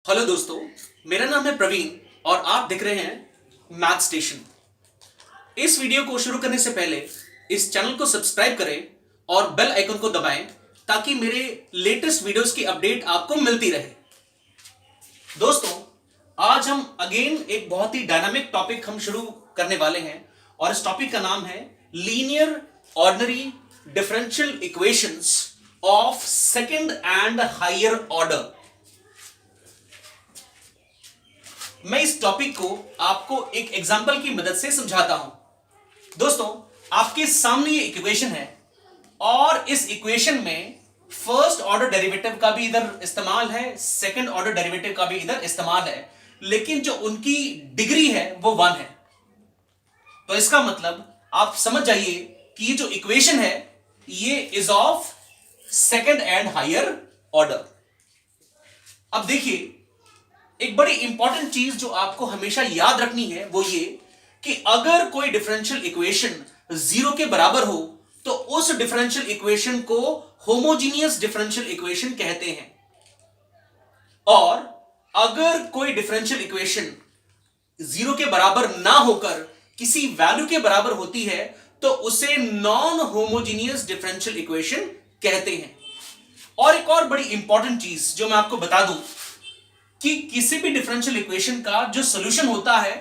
Hello दोस्तों, मेरा नाम है प्रवीण और आप देख रहे हैं मैथ स्टेशन। इस वीडियो को शुरू करने से पहले इस चैनल को सब्सक्राइब करें और बेल आइकन को दबाएं ताकि मेरे लेटेस्ट वीडियोस की अपडेट आपको मिलती रहे। दोस्तों, आज हम अगेन एक बहुत ही डायनामिक टॉपिक हम शुरू करने वाले हैं और इस टॉपिक का नाम है linear ordinary differential equations of second and higher order. मैं इस टॉपिक को आपको एक एग्जांपल की मदद से समझाता हूं। दोस्तों, आपके सामने ये इक्वेशन है और इस इक्वेशन में फर्स्ट ऑर्डर डेरिवेटिव का भी इधर इस्तेमाल है, सेकंड ऑर्डर डेरिवेटिव का भी इधर इस्तेमाल है, लेकिन जो उनकी डिग्री है वो 1 है। तो इसका मतलब आप समझ जाइए कि ये जो इक्वेशन है ये is of second and higher order. अब देखिए, एक बड़ी इंपॉर्टेंट चीज जो आपको हमेशा याद रखनी है वो ये कि अगर कोई डिफरेंशियल इक्वेशन 0 के बराबर हो तो उस डिफरेंशियल इक्वेशन को होमोजीनियस डिफरेंशियल इक्वेशन कहते हैं, और अगर कोई डिफरेंशियल इक्वेशन 0 के बराबर ना होकर किसी वैल्यू के बराबर होती है तो उसे नॉन होमोजीनियस डिफरेंशियल इक्वेशन कहते हैं। और एक और बड़ी इंपॉर्टेंट चीज जो मैं आपको बता दूं कि किसी भी डिफरेंशियल इक्वेशन का जो सॉल्यूशन होता है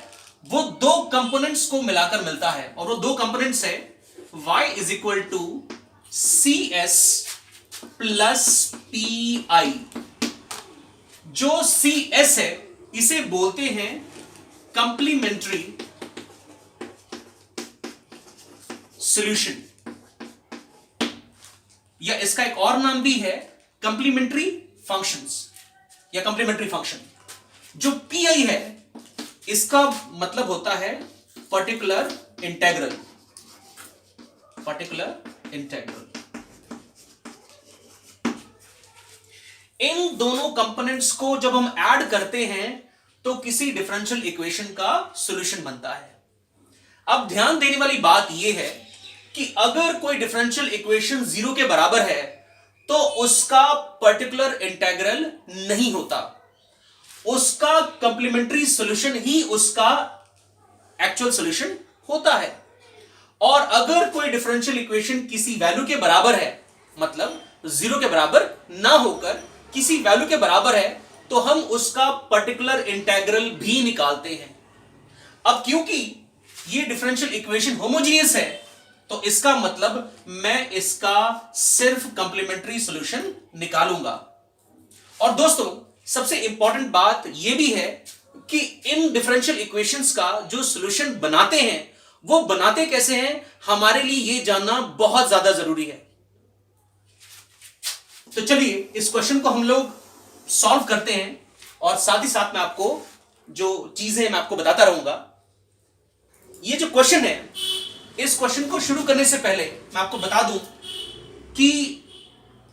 वो दो कंपोनेंट्स को मिलाकर मिलता है, और वो दो कंपोनेंट्स है y is equal to C S plus P I. जो सी एस है इसे बोलते हैं कंप्लीमेंट्री सॉल्यूशन, या इसका एक और नाम भी है कंप्लीमेंट्री फंक्शंस या कंप्लीमेंट्री फंक्शन। जो पी आई है इसका मतलब होता है पर्टिकुलर इंटेग्रल। पर्टिकुलर इंटेग्रल इन दोनों कंपोनेंट्स को जब हम ऐड करते हैं तो किसी डिफरेंशियल इक्वेशन का सॉल्यूशन बनता है। अब ध्यान देने वाली बात यह है कि अगर कोई डिफरेंशियल इक्वेशन 0 के बराबर है तो उसका पर्टिकुलर इंटेग्रल नहीं होता, उसका कंप्लीमेंट्री सॉल्यूशन ही उसका एक्चुअल सॉल्यूशन होता है। और अगर कोई डिफरेंशियल इक्वेशन किसी वैल्यू के बराबर है, मतलब 0 के बराबर ना होकर किसी वैल्यू के बराबर है, तो हम उसका पर्टिकुलर इंटेग्रल भी निकालते हैं। अब क्योंकि ये डिफरेंशियल इक्वेशन होमोजीनियस है तो इसका मतलब मैं इसका सिर्फ कंप्लीमेंट्री सॉल्यूशन निकालूंगा। और दोस्तों, सबसे इंपॉर्टेंट बात यह भी है कि इन डिफरेंशियल इक्वेशंस का जो सॉल्यूशन बनाते हैं वो बनाते कैसे हैं, हमारे लिए यह जानना बहुत ज्यादा जरूरी है। तो चलिए इस क्वेश्चन को हम लोग सॉल्व करते हैं और साथ ही साथ मैं आपको जो चीजें मैं आपको बताता रहूंगा। ये जो क्वेश्चन है, इस क्वेश्चन को शुरू करने से पहले मैं आपको बता दूं कि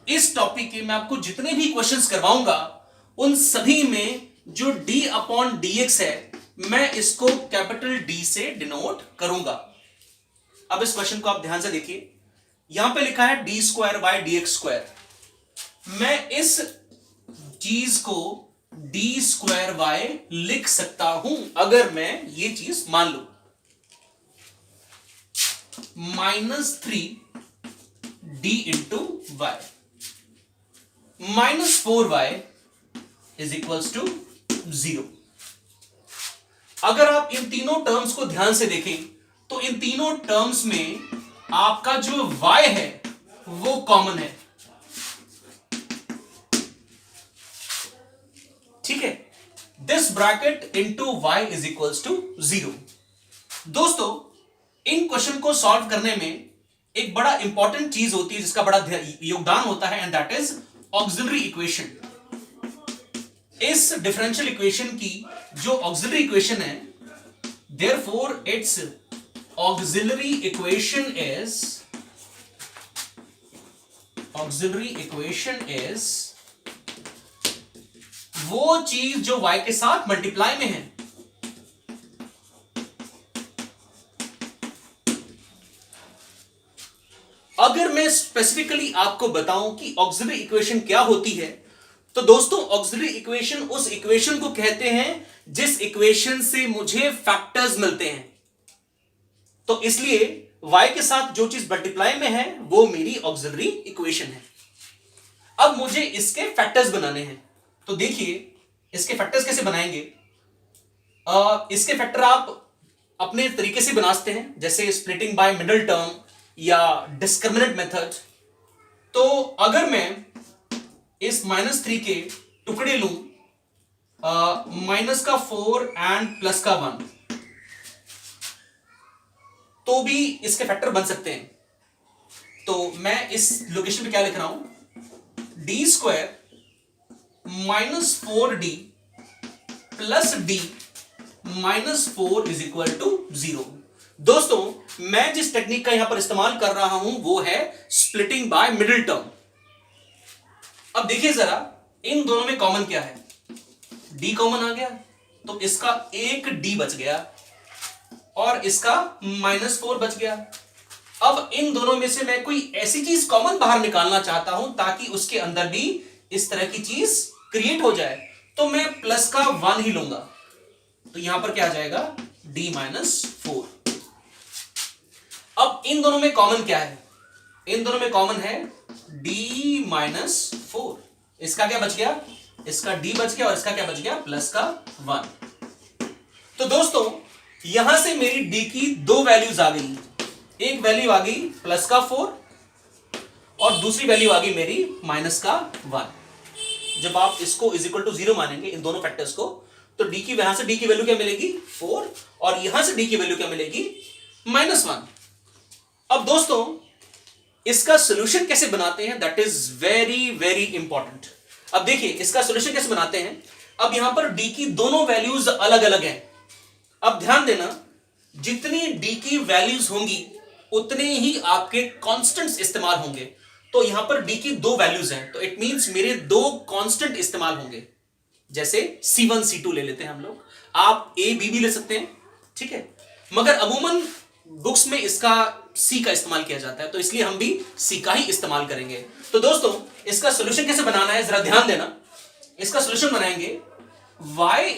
इस टॉपिक के मैं आपको जितने भी क्वेश्चंस करवाऊंगा उन सभी में जो d अपॉन dx है मैं इसको कैपिटल D से डिनोट करूंगा। अब इस क्वेश्चन को आप ध्यान से देखिए, यहां पे लिखा है d square by dx square. मैं इस चीज को d स्क्वायर बाय लिख सकता हूं अगर मैं ये चीज मान लूं। -3d into y -4y is equals to 0। अगर आप इन तीनों टर्म्स को ध्यान से देखें तो इन तीनों टर्म्स में आपका जो y है वो कॉमन है, ठीक है। This bracket into y is equals to 0। दोस्तों, इन क्वेश्चन को सॉल्व करने में एक बड़ा इंपॉर्टेंट चीज होती है जिसका बड़ा योगदान होता है, and that is auxiliary equation. इस डिफरेंशियल इक्वेशन की जो ऑक्सिलरी इक्वेशन है, therefore it's auxiliary equation is वो चीज जो y के साथ मल्टीप्लाई में है। अगर मैं स्पेसिफिकली आपको बताऊं कि ऑक्सिलरी इक्वेशन क्या होती है तो दोस्तों ऑक्सिलरी इक्वेशन उस इक्वेशन को कहते हैं जिस इक्वेशन से मुझे फैक्टर्स मिलते हैं। तो इसलिए y के साथ जो चीज मल्टीप्लाई में है वो मेरी ऑक्सिलरी इक्वेशन है। अब मुझे इसके फैक्टर्स बनाने हैं। तो देखिए इसके फैक्टर्स कैसे बनाएंगे। इसके फैक्टर आप अपने तरीके से बना सकते हैं, जैसे स्प्लिटिंग बाय मिडिल टर्म या डिस्क्रिमिनेंट मेथड। तो अगर मैं इस -3 के टुकड़े लूं, -4 एंड +1, तो भी इसके फैक्टर बन सकते हैं। तो मैं इस लोकेशन पे क्या लिख रहा हूं, d² -4d + d -4 = 0। दोस्तों मैं जिस टेक्निक का यहां पर इस्तेमाल कर रहा हूं वो है स्प्लिटिंग बाय मिडिल टर्म। अब देखिए जरा इन दोनों में कॉमन क्या है, d कॉमन आ गया तो इसका एक d बच गया और इसका -4 बच गया। अब इन दोनों में से मैं कोई ऐसी चीज कॉमन बाहर निकालना चाहता हूं ताकि उसके अंदर भी इस तरह की चीज क्रिएट हो जाए, तो मैं प्लस का 1 ही लूंगा। तो यहां पर क्या आ जाएगा, d -4। अब इन दोनों में कॉमन क्या है, इन दोनों में कॉमन है d -4। इसका क्या बच गया, इसका d बच गया और इसका क्या बच गया, प्लस का 1। तो दोस्तों यहां से मेरी d की दो वैल्यूज आ गई। एक वैल्यू आ गई +4 और दूसरी वैल्यू आ गई मेरी -1। जब आप इसको =0 मानेंगे इन दोनों फैक्टर्स को, तो d की यहां से d की वैल्यू क्या मिलेगी, 4, और यहां से d की वैल्यू क्या मिलेगी, -1। अब दोस्तों इसका सॉल्यूशन कैसे बनाते हैं, that is very very important. अब देखिए इसका सॉल्यूशन कैसे बनाते हैं। अब यहां पर d की दोनों वैल्यूज अलग अलग हैं। अब ध्यान देना, जितनी d की वैल्यूज होंगी उतने ही आपके कांस्टेंट्स इस्तेमाल होंगे। तो यहां पर d की दो वैल्यूज हैं, तो इट मींस मेरे दो कांस्टेंट इस्तेमाल होंगे। जैसे C1 C2 ले लेते हैं हम लोग, आप A B भी ले सकते हैं, ठीक है, मगर अमूमन बुक्स में इसका C का इस्तेमाल किया जाता है, तो इसलिए हम भी C का ही इस्तेमाल करेंगे। तो दोस्तों इसका सॉल्यूशन कैसे बनाना है जरा ध्यान देना। इसका सॉल्यूशन बनाएंगे y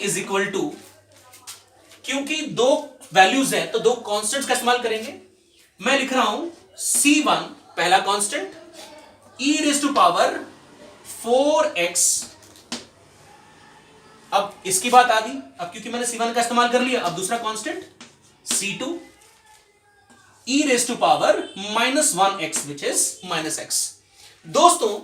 क्योंकि दो वैल्यूज हैं तो दो कांस्टेंट्स का इस्तेमाल करेंगे। मैं लिख रहा हूं C1 पहला कांस्टेंट e⁴x। अब इसकी बात आ गई, अब क्योंकि मैंने C1 का इस्तेमाल कर लिया, अब दूसरा constant C2 e⁻−1x which is -x। दोस्तों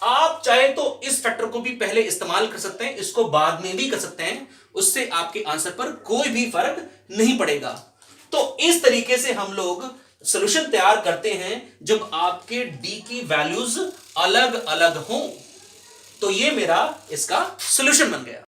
आप चाहे तो इस फैक्टर को भी पहले इस्तेमाल कर सकते हैं, इसको बाद में भी कर सकते हैं, उससे आपके आंसर पर कोई भी फर्क नहीं पड़ेगा। तो इस तरीके से हम लोग सॉल्यूशन तैयार करते हैं जब आपके d की वैल्यूज अलग अलग हों। तो ये मेरा इसका सॉल्यूशन बन गया।